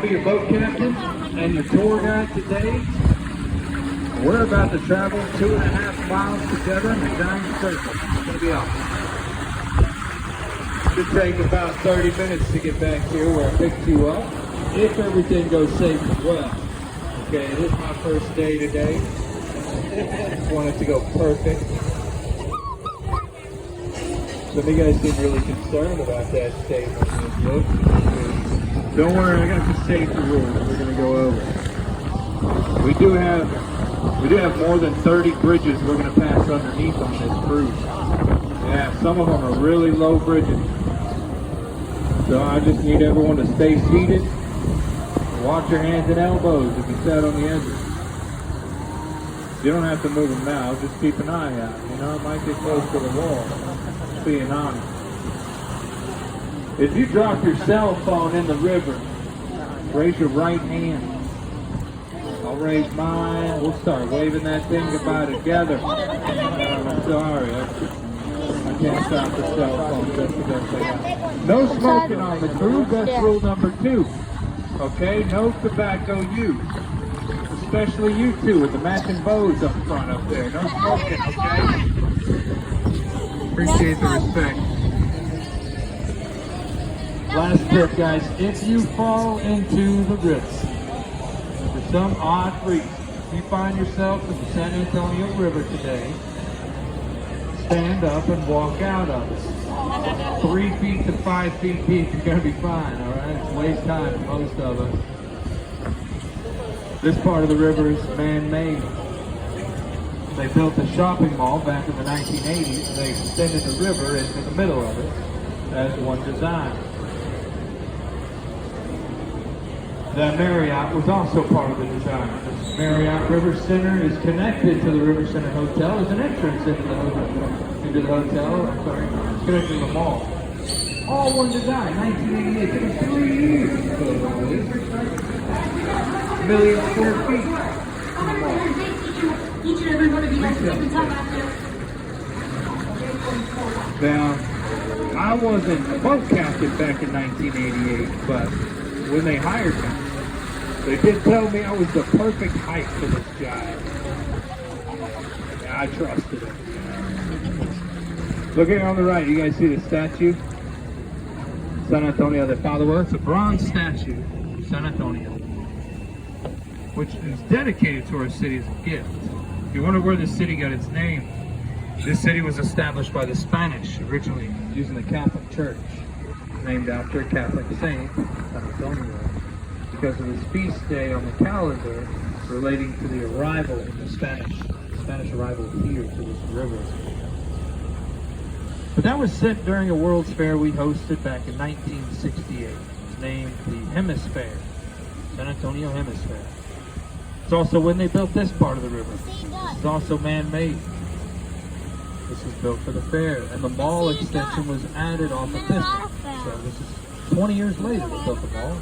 Be your boat captain and your tour guide today. We're about to travel 2.5 miles together in a giant circle. It's going to be awesome. Should take about 30 minutes to get back here where I picked you up, if everything goes safe as well. Okay, it is my first day today. Just want it to go perfect. Some of you guys seem really concerned about that statement. Look. Don't worry, I got some safety rules we're going to go over. We do have more than 30 bridges we're going to pass underneath on this cruise. Yeah, some of them are really low bridges. So I just need everyone to stay seated. Watch your hands and elbows if you sat on the edges. You don't have to move them now, just keep an eye out. You know, it might get close to the wall. Just being honest. If you drop your cell phone in the river, raise your right hand. I'll raise mine. We'll start waving that thing goodbye together. I'm sorry. I can't stop the cell phone just because they are. No smoking on the cruise. That's rule number 2. Okay? No tobacco use. Especially you two with the matching bows up front up there. No smoking, okay? Appreciate the respect. Last tip, guys, if you fall into the river for some odd reason, if you find yourself in the San Antonio River today, stand up and walk out of it. 3 feet to 5 feet deep, you're going to be fine, all right? It's waste time for most of us. This part of the river is man-made. They built a shopping mall back in the 1980s, and they extended the river into the middle of it as one design. The Marriott was also part of the design. This Marriott River Center is connected to the River Center Hotel. There's an entrance into the hotel. I'm sorry, it's connected to the mall. All one design, 1988. It took 3 years to build all this. Million square feet. Now, I wasn't a boat captain back in 1988, but when they hired me, they did tell me I was the perfect height for this job. I trusted it. Look here on the right, you guys see the statue? San Antonio de Padua. It's a bronze statue of San Antonio, which is dedicated to our city as a gift. If you wonder where this city got its name, this city was established by the Spanish originally using the Catholic Church, named after a Catholic saint, San Antonio, because of his feast day on the calendar relating to the arrival of the Spanish arrival here to this river. But that was set during a World's Fair we hosted back in 1968. It was named the Hemisphere, San Antonio Hemisphere. It's also when they built this part of the river. This is also man-made. This was built for the fair, and the mall extension was added off of this one. So this is 20 years later they built the mall.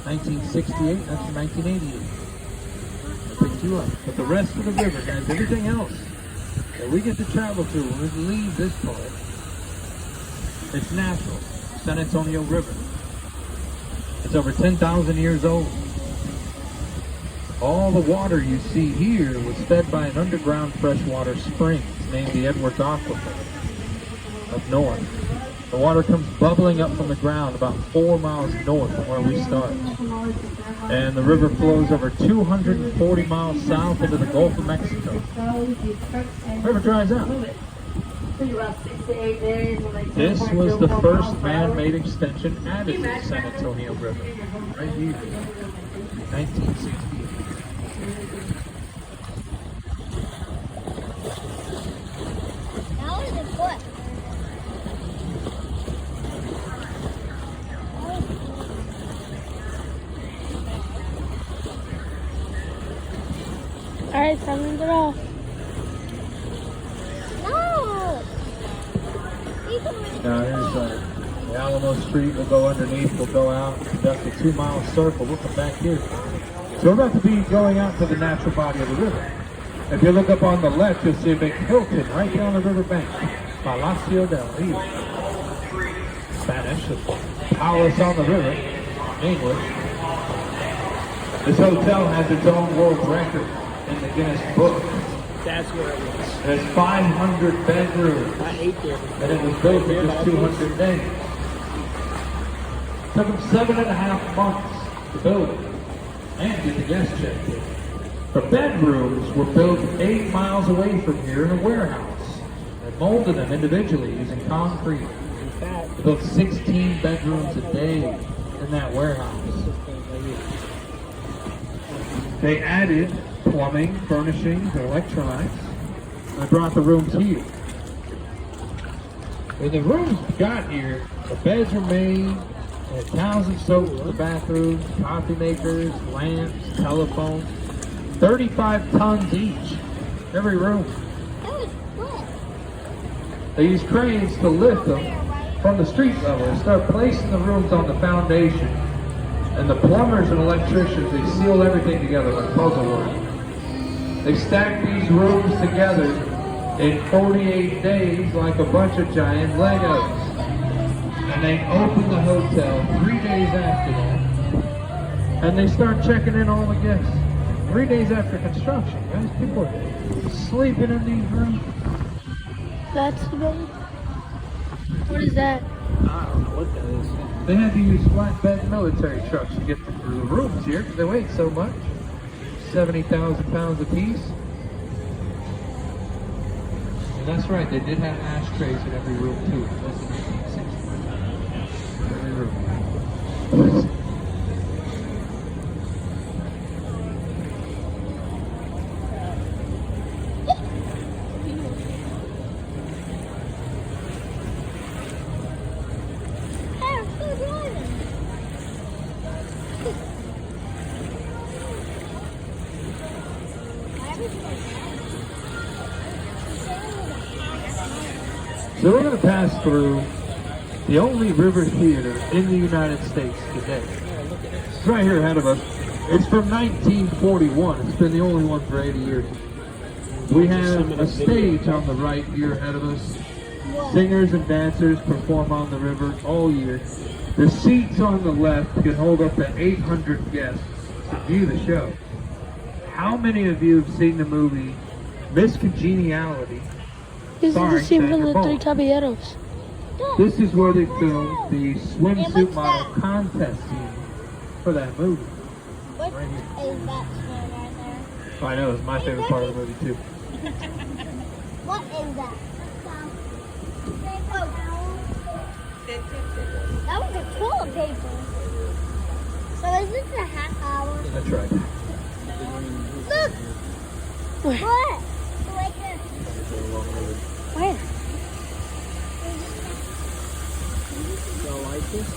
1968, that's 1988. I picked you up. But the rest of the river, guys, everything else that we get to travel through when we leave this part, it's natural. San Antonio River. It's over 10,000 years old. All the water you see here was fed by an underground freshwater spring named the Edwards Aquifer up north. The water comes bubbling up from the ground about 4 miles north from where we start. And the river flows over 240 miles south into the Gulf of Mexico. The river dries out. This was the first man-made extension added to the San Antonio River, right here, 1968. Alright, time to get off. Now here's the Alamo Street. We'll go underneath, we'll go out, conduct a 2-mile circle. We'll come back here. So we're about to be going out to the natural body of the river. If you look up on the left, you'll see a big Hilton right down the river bank. Palacio del Rio. Spanish, palace on the river, English. This hotel has its own world record in the Guinness Book. That's where it was. It has 500 bedrooms, I ate there. and it was built in just 200 days. It took them 7.5 months to build it and get the guest checked in. The bedrooms were built 8 miles away from here in a warehouse. They molded them individually using concrete. In fact, They built 16 bedrooms a day in that warehouse. They added plumbing, furnishings, and electronics. And I brought the rooms here. When the rooms got here, the beds were made, they had towels and soap in the bathrooms, coffee makers, lamps, telephones, 35 tons each, every room. They used cranes to lift them from the street level and start placing the rooms on the foundation. And the plumbers and electricians, they sealed everything together like puzzle work. They stacked these rooms together in 48 days like a bunch of giant Legos. And they opened the hotel 3 days after that. And they start checking in all the guests. 3 days after construction, guys. People are sleeping in these rooms. That's the bed. What is that? I don't know what that is. They had to use flatbed military trucks to get them through the rooms here because they weigh so much. 70,000 pounds apiece. And that's right, they did have ashtrays in every room too. Every room. So we're going to pass through the only river theater in the United States today. It's right here ahead of us. It's from 1941. It's been the only one for 80 years. We have a stage on the right here ahead of us. Singers and dancers perform on the river all year. The seats on the left can hold up to 800 guests to view the show. How many of you have seen the movie Miss Congeniality? This is the Sorry, scene from Sandra the Bullock. Three Caballeros. This is where they filmed the swimsuit model contest scene for that movie. What Right here. is that smell right there? I know, it's my favorite part of the movie too. What is that? That was a toilet paper. So is this a half hour? That's right. Look! Where? What? Right there. Where? Y'all like this?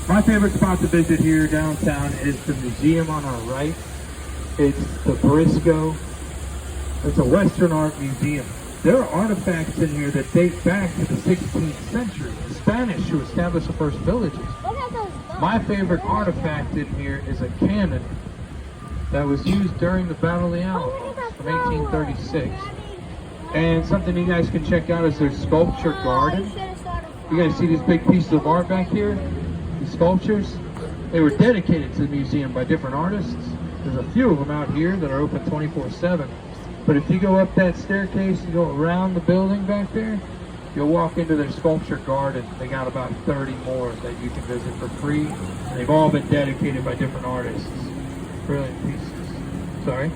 My favorite spot to visit here downtown is the museum on our right. It's the Briscoe. It's a Western art museum. There are artifacts in here that date back to the 16th century. The Spanish who established the first villages. Look at those dogs. My favorite artifact in here is a cannon that was used during the Battle of the Alamo from 1836. And something you guys can check out is their sculpture garden. You guys see these big pieces of art back here? These sculptures? They were dedicated to the museum by different artists. There's a few of them out here that are open 24/7. But if you go up that staircase and go around the building back there, you'll walk into their sculpture garden. They got about 30 more that you can visit for free. And they've all been dedicated by different artists. Brilliant pieces. Sorry?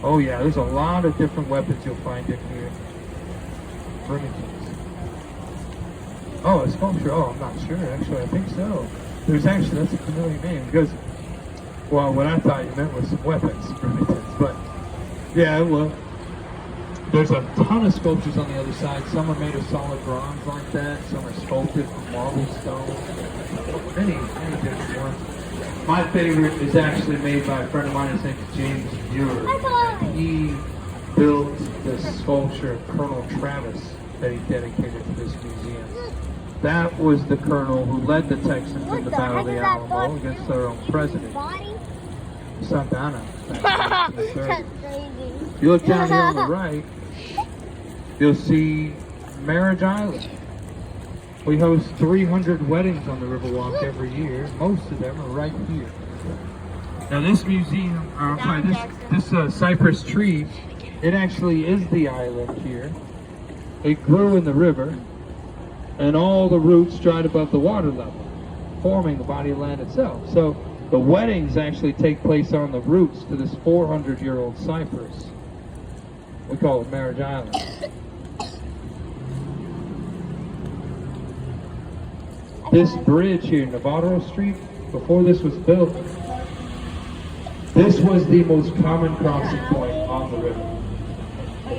Oh yeah, there's a lot of different weapons you'll find in here. Remingtons. Oh, a sculpture. Oh, I'm not sure. Actually, I think so. There's actually, that's a familiar name because, well, what I thought you meant was some weapons, Remingtons. But, yeah, well, there's a ton of sculptures on the other side. Some are made of solid bronze like that. Some are sculpted from marble stone. Many different ones. My favorite is actually made by a friend of mine. His name is James Muir. And he built this sculpture of Colonel Travis that he dedicated to this museum. That was the colonel who led the Texans in the Battle of the Alamo against their own president, Body? Santa Anna. That's crazy. If you look down here on the right, you'll see Marriage Island. We host 300 weddings on the Riverwalk every year. Most of them are right here. Now this museum, or I'm sorry, this cypress tree, it actually is the island here. It grew in the river, and all the roots dried above the water level, forming the body of land itself. So the weddings actually take place on the roots to this 400-year-old cypress. We call it Marriage Island. This bridge here, Navarro Street, before this was built, this was the most common crossing point on the river.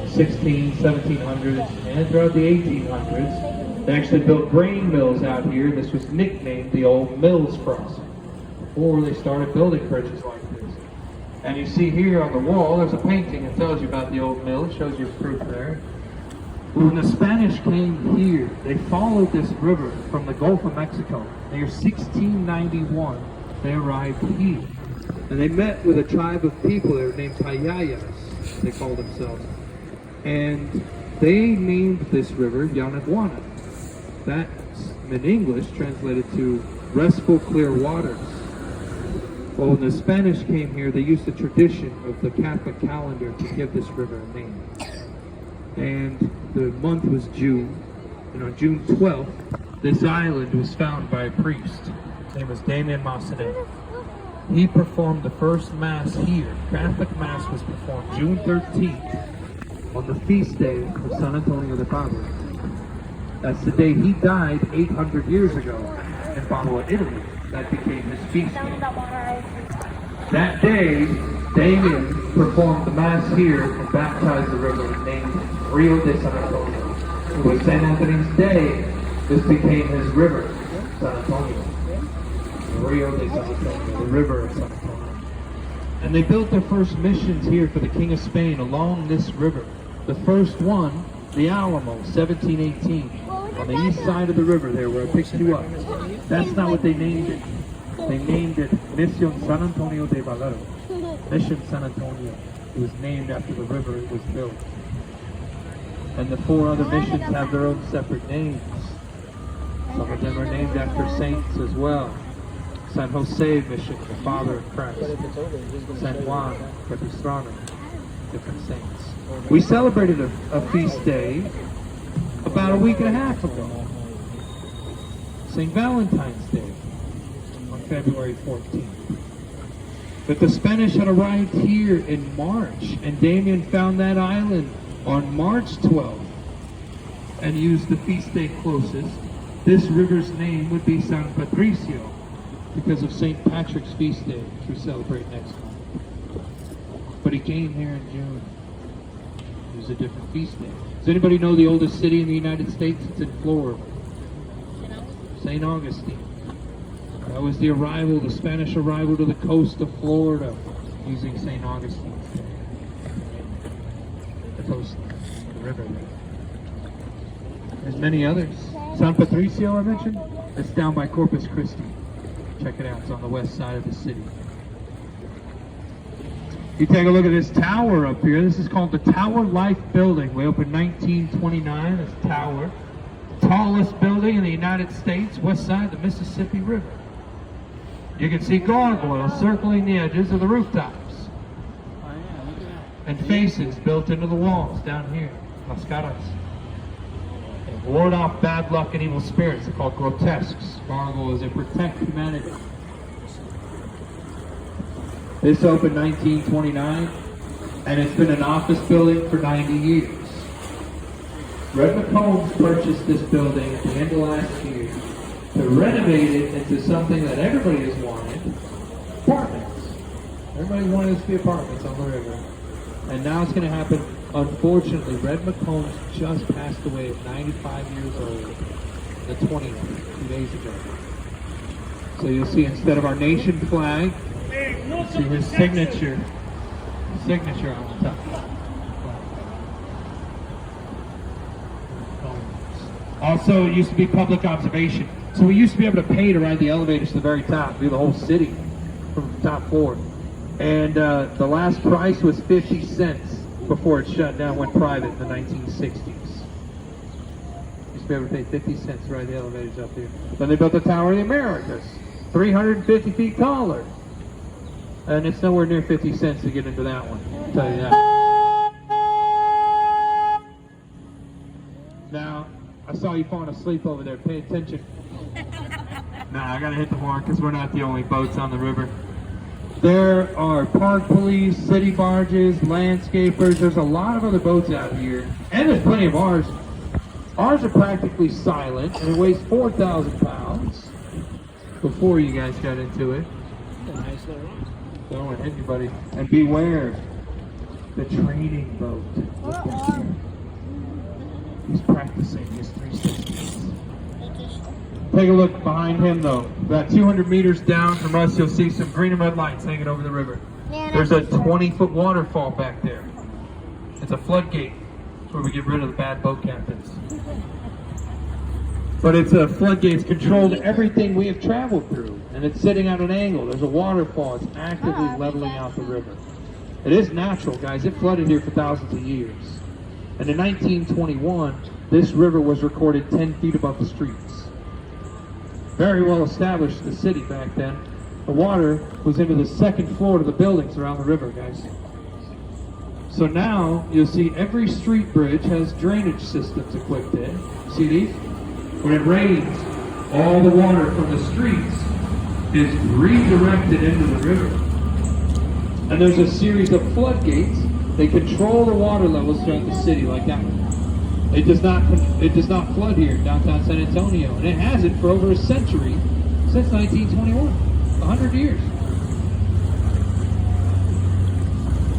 1700s, and throughout the 1800s, they actually built grain mills out here. This was nicknamed the Old Mills Crossing before they started building bridges like this. And you see here on the wall, there's a painting that tells you about the old mill. It shows you proof there. When the Spanish came here, they followed this river from the Gulf of Mexico. In the year 1691, they arrived here. And they met with a tribe of people there named Tayayas, they called themselves. And they named this river Yanaguana. That's, in English, translated to restful clear waters. Well, when the Spanish came here, they used the tradition of the Catholic calendar to give this river a name. And the month was June. And on June 12th, this island was found by a priest. His name was Damian Massanet. He performed the first Mass here. Catholic Mass was performed June 13th on the feast day of San Antonio de Padua. That's the day he died 800 years ago in Padua, Italy. That became his feast day. That day, Damian performed the Mass here and baptized the river and named it Rio de San Antonio. It was St. Anthony's Day. This became his river, San Antonio. Rio de San Antonio, the river of San Antonio. And they built their first missions here for the King of Spain along this river. The first one, the Alamo, 1718, on the east side of the river there where I picked you up. That's not what they named it. They named it Mission San Antonio de Valero. Mission San Antonio. It was named after the river it was built. And the 4 other missions have their own separate names. Some of them are named after saints as well. San Jose Mission, the Father of Christ. San Juan, Capistrano, different saints. We celebrated a feast day about a week and a half ago. St. Valentine's Day on February 14th. But the Spanish had arrived here in March, and Damian found that island on March 12th and used the feast day closest. This river's name would be San Patricio because of St. Patrick's feast day, which we celebrate next month. But he came here in June. It was a different feast day. Does anybody know the oldest city in the United States? It's in Florida. St. Augustine. That was the arrival, the Spanish arrival to the coast of Florida using St. Augustine's Day. The coast, the river. There's many others. San Patricio, I mentioned. It's down by Corpus Christi. Check it out. It's on the west side of the city. You take a look at this tower up here. This is called the Tower Life Building. We opened 1929. This tower. Tallest building in the United States, west side of the Mississippi River. You can see gargoyles circling the edges of the rooftops. And faces built into the walls down here. Las caras. They ward off bad luck and evil spirits. They're called grotesques. Gargoyles, they protect humanity. This opened 1929, and it's been an office building for 90 years. Red McCombs purchased this building at the end of last year to renovate it into something that everybody has wanted, apartments. Everybody wanted this to be apartments on the river. And now it's going to happen. Unfortunately, Red McCombs just passed away at 95 years old, the 20th, 2 days ago. So you'll see instead of our nation flag, see his signature on the top. Also, it used to be public observation. So we used to be able to pay to ride the elevators to the very top, view the whole city from the top floor. And the last price was 50 cents before it shut down, went private in the 1960s. Used to be able to pay 50 cents to ride the elevators up here. Then they built the Tower of the Americas, 350 feet taller. And it's nowhere near 50 cents to get into that one, I'll tell you that. Now, I saw you falling asleep over there. Pay attention. Nah, I gotta hit the mark because we're not the only boats on the river. There are park police, city barges, landscapers. There's a lot of other boats out here. And there's plenty of ours. Ours are practically silent, and it weighs 4,000 pounds. Before you guys got into it. A nice little one. Don't want to hit anybody. And beware, the training boat. Look back here. He's practicing his 360s. Take a look behind him though. About 200 meters down from us, you'll see some green and red lights hanging over the river. There's a 20-foot waterfall back there. It's a floodgate. It's where we get rid of the bad boat captains. But it's a floodgate. It's controlled everything we have traveled through. And it's sitting at an angle. There's a waterfall. It's actively leveling out the river. It is natural, guys. It flooded here for thousands of years. And in 1921, this river was recorded 10 feet above the streets. Very well established the city back then. The water was into the second floor of the buildings around the river, guys. So now you'll see every street bridge has drainage systems equipped in. See these? When it rains, all the water from the streets is redirected into the river. And there's a series of floodgates. They control the water levels throughout the city like that one. It does not flood here in downtown San Antonio, and it hasn't for over a century, since 1921, 100 years.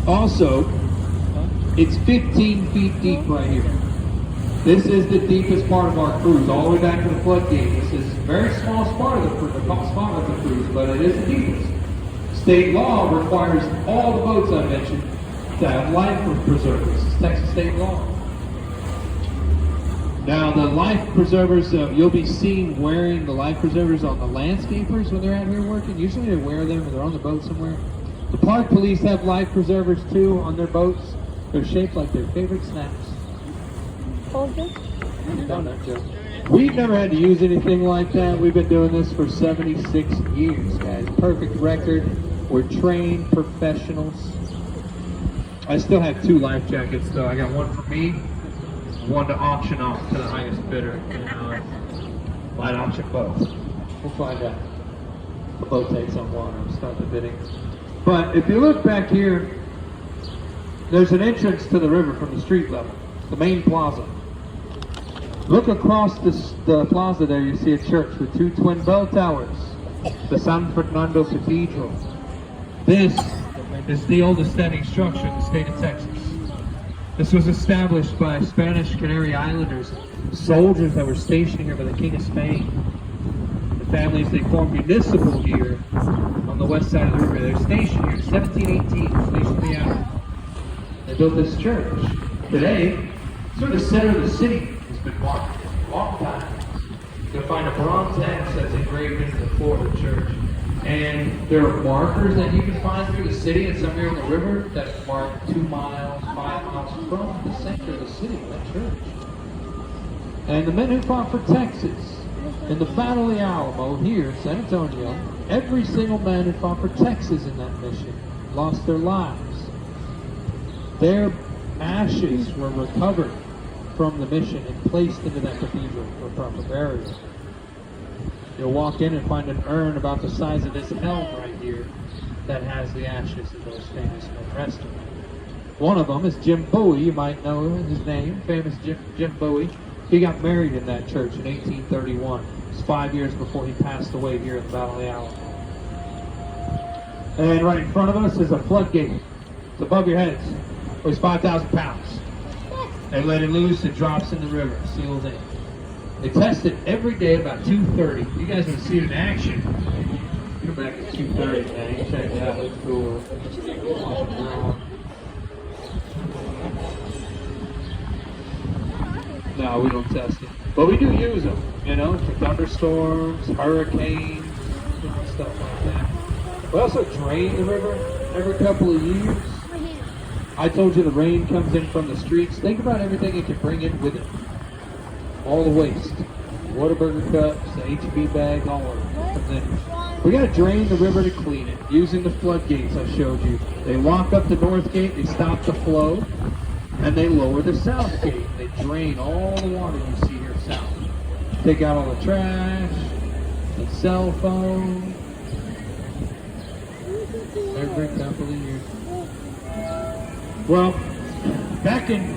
Also, it's 15 feet deep right here. This is the deepest part of our cruise, all the way back to the floodgate. This is a very small spot of the cruise, but it is the deepest. State law requires all the boats I mentioned to have life preservers. It's Texas state law. Now, the life preservers, you'll be seen wearing the life preservers on the landscapers when they're out here working. Usually they wear them when they're on the boat somewhere. The park police have life preservers too on their boats. They're shaped like their favorite snacks. Donut joke. We've never had to use anything like that. We've been doing this for 76 years, guys. Perfect record. We're trained professionals. I still have 2 life jackets though. I got one for me, one to auction off to the highest bidder. Might auction both. We'll find out. The boat takes on water and start the bidding. But if you look back here, there's an entrance to the river from the street level, the main plaza. Look across the plaza there, you see a church with 2 twin bell towers, the San Fernando Cathedral. This is the oldest standing structure in the state of Texas. This was established by Spanish Canary Islanders, soldiers that were stationed here by the King of Spain. The families, they formed municipal here on the west side of the river. They're stationed here in 1718, stationed in the island. They built this church. Today, sort of the center of the city has been marked for a long time. You'll find a bronze X that's engraved into the floor of the church. And there are markers that you can find through the city and some here on the river that mark 2 miles, 5 miles from the center of the city of that church. And the men who fought for Texas in the Battle of the Alamo here in San Antonio, every single man who fought for Texas in that mission lost their lives. Their ashes were recovered from the mission and placed into that cathedral for proper burial. You'll walk in and find an urn about the size of this helm right here that has the ashes of those famous men resting. One of them is Jim Bowie. You might know his name, famous Jim Bowie. He got married in that church in 1831. It was 5 years before he passed away here at the Battle of the Alamo. And right in front of us is a floodgate. It's above your heads. It weighs 5,000 pounds. They let it loose, it drops in the river, seals in. They test it every day about 2:30. You guys want to see it in action? Come back at 2:30, man. You check it out. It's cool. No, we don't test it. But we do use them, you know, for thunderstorms, hurricanes, stuff like that. We also drain the river every couple of years. I told you the rain comes in from the streets. Think about everything it can bring in with it. All the waste. Whataburger cups, the HB bag, all of it. And then we got to drain the river to clean it using the floodgates I showed you. They lock up the north gate, they stop the flow, and they lower the south gate. They drain all the water you see here south. Take out all the trash, the cell phone. Every couple of years. Well, back in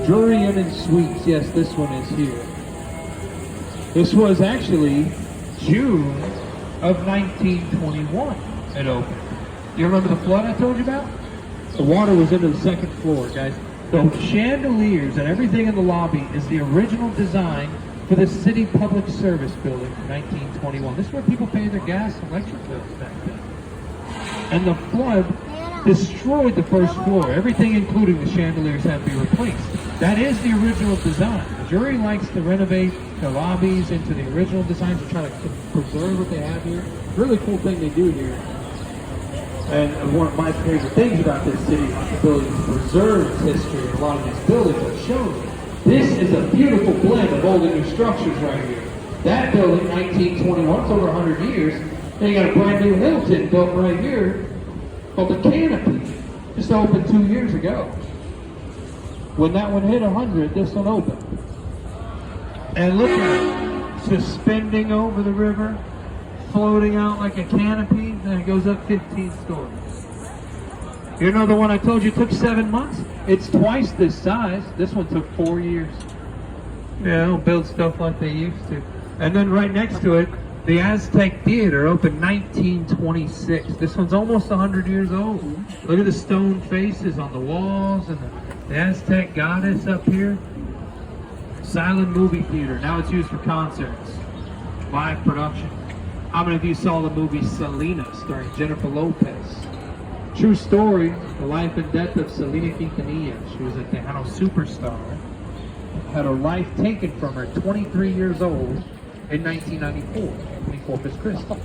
Drury Inn and Suites, yes, this one is here. This was actually June of 1921 it opened. You remember the flood I told you about? The water was into the second floor, guys. The chandeliers and everything in the lobby is the original design for the City Public Service Building from 1921. This is where people pay their gas and electric bills back then. And the flood destroyed the first floor. Everything, including the chandeliers, had to be replaced. That is the original design. The jury likes to renovate the lobbies into the original designs to try to preserve what they have here. Really cool thing they do here. And one of my favorite things about this city is the ability to preserve its history in a lot of these buildings that shows it. This is a beautiful blend of old and new structures right here. That building, 1921, it's over 100 years. Then you got a brand new Hilton built right here called the Canopy. Just opened 2 years ago. When that one hit 100, this one opened. And look at it, suspending over the river, floating out like a canopy, and it goes up 15 stories. You know the one I told you took 7 months? It's twice this size. This one took 4 years. Yeah, they don't build stuff like they used to. And then right next to it, the Aztec Theater opened 1926. This one's almost 100 years old. Look at the stone faces on the walls and the Aztec goddess up here. Silent movie theater. Now it's used for concerts, live production. How many of you saw the movie Selena starring Jennifer Lopez? True story, the life and death of Selena Quintanilla. She was a Tejano superstar. Had her life taken from her 23 years old in 1994, when Corpus Christi.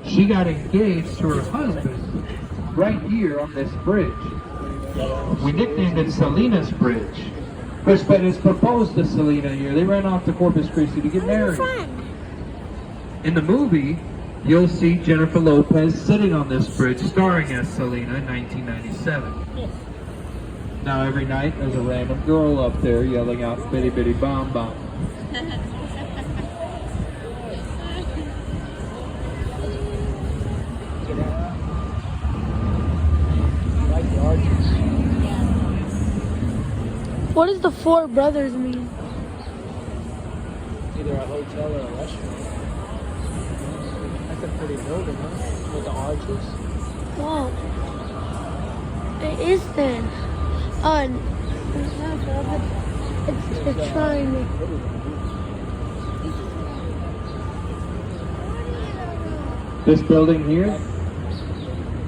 She got engaged to her husband right here on this bridge. We nicknamed it Selena's Bridge. Chris Pettis proposed to Selena here. They ran off to Corpus Christi to get married. In the movie, you'll see Jennifer Lopez sitting on this bridge, starring as Selena in 1997. Now every night there's a random girl up there yelling out "Bitty Bitty Bom Bom." What does the Four Brothers mean? Either a hotel or a restaurant. That's a pretty building, huh? With the arches. Wow. It is then. It's a triangle. This building here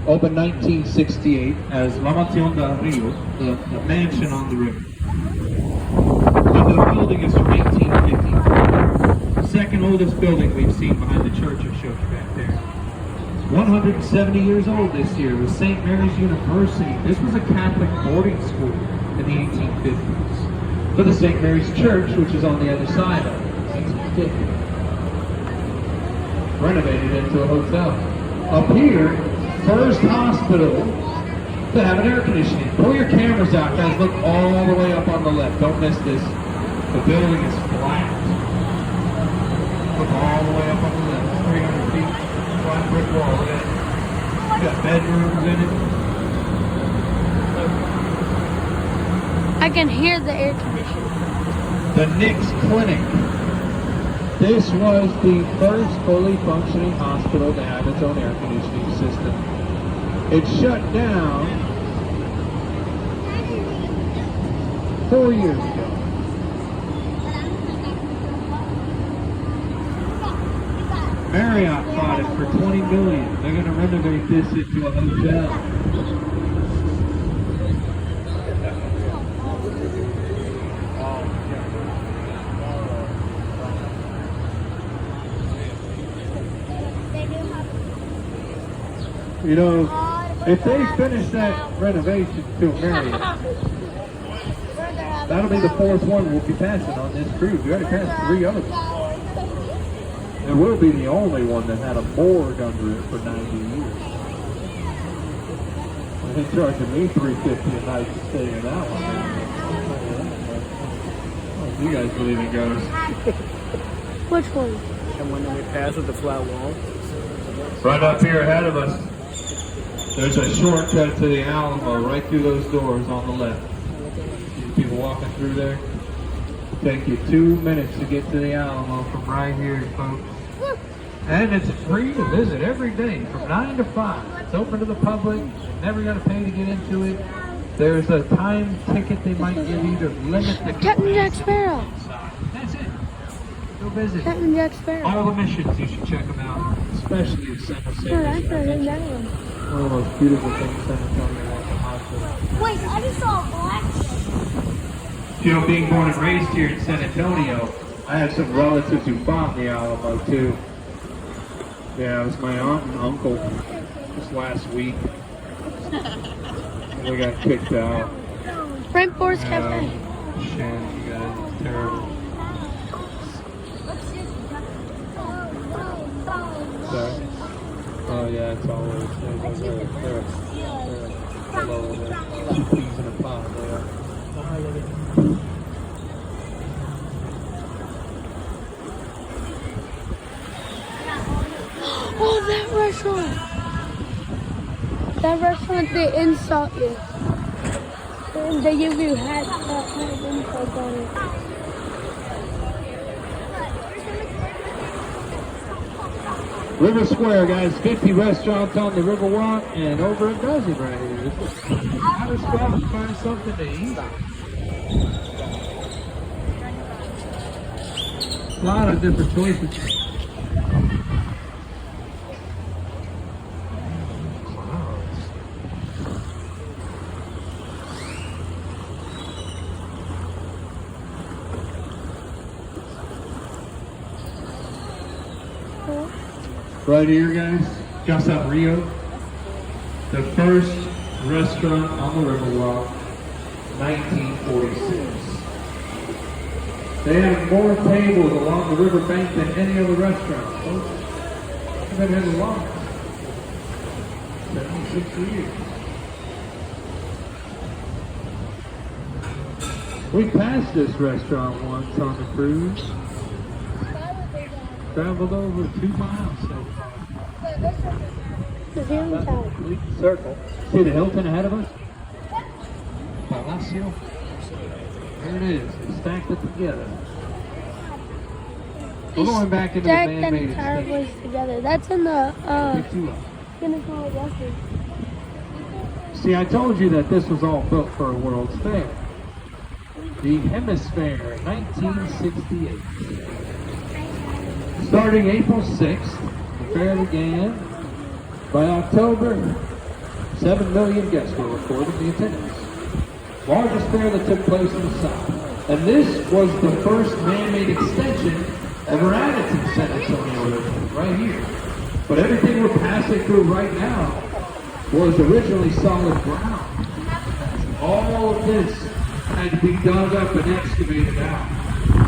opened 1968 as La Mansión del Río, the mansion on the river. And the building is from 1850. The second oldest building we've seen behind the church I showed you back there. 170 years old this year with St. Mary's University. This was a Catholic boarding school in the 1850s. For the St. Mary's Church, which is on the other side of it, 1850. Renovated into a hotel. Up here, first hospital to have an air conditioning. Pull your cameras out, guys. Look all the way up on the left. Don't miss this. The building is flat. Look all the way up on the left. 300 feet. Flat brick wall. Look at it. Got bedrooms in it. I can hear the air conditioning. The Nix Clinic. This was the first fully functioning hospital to have its own air conditioning system. It shut down 4 years ago. Marriott bought it for $20 million. They're going to renovate this into a hotel. You know, if they finish that renovation to Marriott, That'll be the fourth one we'll be passing on this cruise. We already passed 3 others. And we'll be the only one that had a morgue under it for 90 years. And they're charging me $350 a night to stay in that one. Oh, you guys believe in ghosts? Which one? And when we pass with the flat wall. Right up here ahead of us, there's a shortcut to the Alamo right through those doors on the left. See people walking through there? Take you 2 minutes to get to the Alamo from right here, folks. And it's free to visit every day from 9 to 5. It's open to the public. You're never going to pay to get into it. There's a time ticket they might give you to limit the Captain Jack Sparrow. That's it. Go visit. Captain Jack Sparrow. All the missions, you should check them out, especially in San Jose. Oh, that's not in that one. One of the most beautiful things San Antonio has to offer. Wait, I just saw a black one. You know, being born and raised here in San Antonio, I have some relatives who fought in the Alamo too. Yeah, it was my aunt and uncle just last week. And they got kicked out. Frank Forest Cafe. Shit, you guys, it's terrible. Sorry. Oh yeah, it's always they're below the 2 peas in a pod. They are. Oh, that restaurant. That restaurant, they insult you. And they give you hats that have insult on it. River Square, guys. 50 restaurants on the River Walk and over a dozen right here. How to stop and find something to eat. A lot of different choices. Right here, guys, Casa Rio, the first restaurant on the Riverwalk, 1946. They have more tables along the riverbank than any other restaurant, folks. They've been here the longest, 76 years. We passed this restaurant once on the cruise. Traveled over 2 miles so far. The Hilton Tower. Complete circle. See the Hilton ahead of us? Palacio. There it is. They stacked it together. We're going back into the Stack that man-made entire estate. place together. That's in the Pick you up. Guinness World Records. See, I told you that this was all built for a World's Fair. The Hemisphere, 1968. Starting April 6th, the fair began. By October, 7 million guests were recorded in the attendance. Largest fair that took place in the South. And this was the first man-made extension ever added to the San Antonio River, right here. But everything we're passing through right now was originally solid ground. All of this had to be dug up and excavated out.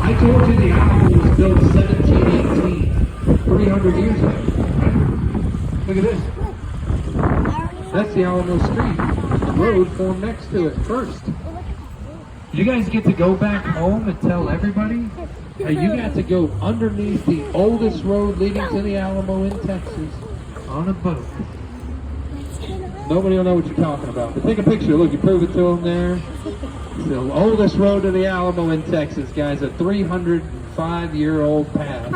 I told you the Alamo was built 1718, 300 years ago. Right? Look at this. That's the Alamo Street. The road formed next to it first. You guys get to go back home and tell everybody how you got to go underneath the oldest road leading to the Alamo in Texas on a boat. Nobody will know what you're talking about. But take a picture. Look, you prove it to them there. It's the oldest road to the Alamo in Texas, guys. A 305-year-old path.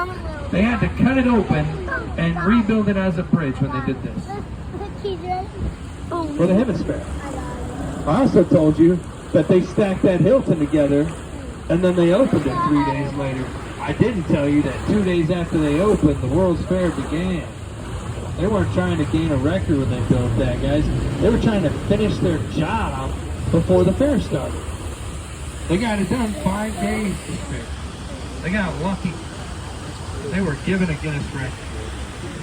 They had to cut it open and rebuild it as a bridge when they did this. For the Hemisphere. I also told you that they stacked that Hilton together and then they opened it 3 days later. I didn't tell you that 2 days after they opened, the World's Fair began. They weren't trying to gain a record when they built that, guys. They were trying to finish their job before the fair started. They got it done 5 days this fair. They got lucky. They were given a Guinness record.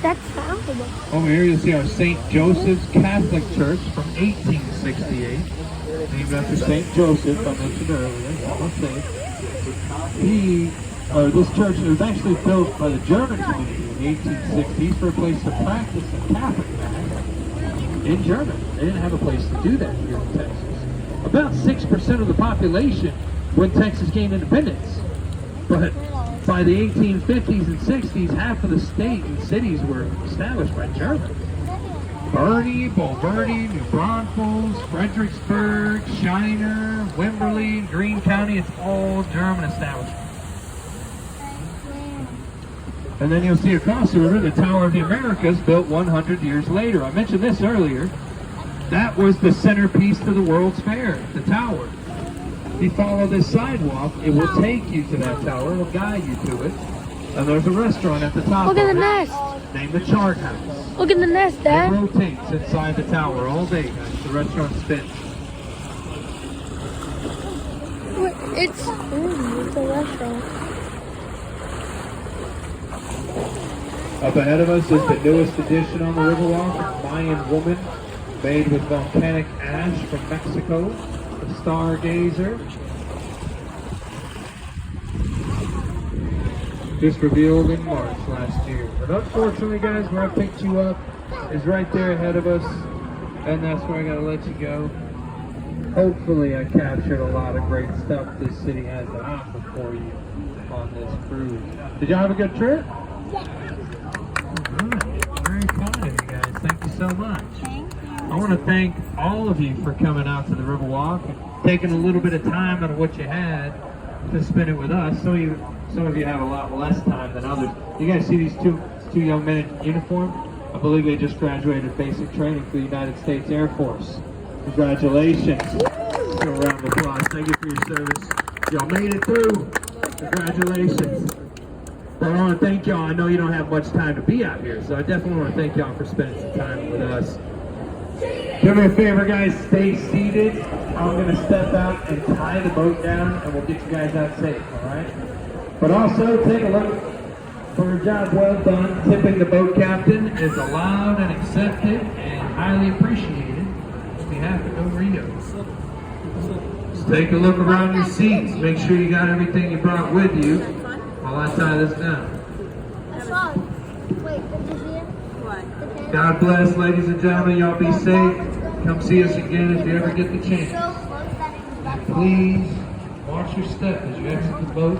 That sounds good. Over here you'll see our St. Joseph's Catholic Church from 1868. Named after St. Joseph, I mentioned earlier. Almost safe. This church was actually built by the German community in the 1860s for a place to practice the Catholic Mass in Germany. They didn't have a place to do that here in Texas. About 6% of the population when Texas gained independence. But by the 1850s and 60s, half of the state and cities were established by Germans. Bernie, Bulverde, New Braunfels, Fredericksburg, Shiner, Wimberley, Greene County, it's all German establishments. And then you'll see across the river the Tower of the Americas, built 100 years later. I mentioned this earlier. That was the centerpiece to the World's Fair, the tower. If you follow this sidewalk, it will take you to that tower, it will guide you to it. And there's a restaurant at the top. Look at the of it nest. named the Chart House. Look at the nest, It Dad. rotates inside the tower all day, guys. The restaurant spins. It's a restaurant. Up ahead of us is the newest addition on the Riverwalk, a Mayan woman made with volcanic ash from Mexico, the Stargazer. Just revealed in March last year. But unfortunately, guys, where I picked you up is right there ahead of us, and that's where I gotta let you go. Hopefully I captured a lot of great stuff this city has to offer for you on this cruise. Did y'all have a good trip? Alright, very kind of you guys. Thank you so much. I want to thank all of you for coming out to the Riverwalk and taking a little bit of time out of what you had to spend it with us. Some of you have a lot less time than others. You guys see these two young men in uniform? I believe they just graduated basic training for the United States Air Force. Congratulations. Give a round of applause. Thank you for your service. Y'all made it through. Congratulations. But I want to thank y'all. I know you don't have much time to be out here, so I definitely want to thank y'all for spending some time with us. Do me a favor, guys. Stay seated. I'm going to step out and tie the boat down, and we'll get you guys out safe, all right? But also, take a look. For a job well done, tipping the boat captain is allowed and accepted and highly appreciated on behalf of Del Rio. Just take a look around your seats. Make sure you got everything you brought with you while I tie this down. Wait, did you see it? What? God bless, ladies and gentlemen. Y'all be safe. Come see us again if you ever get the chance. So close that it was back. Please watch your step as you exit the boat.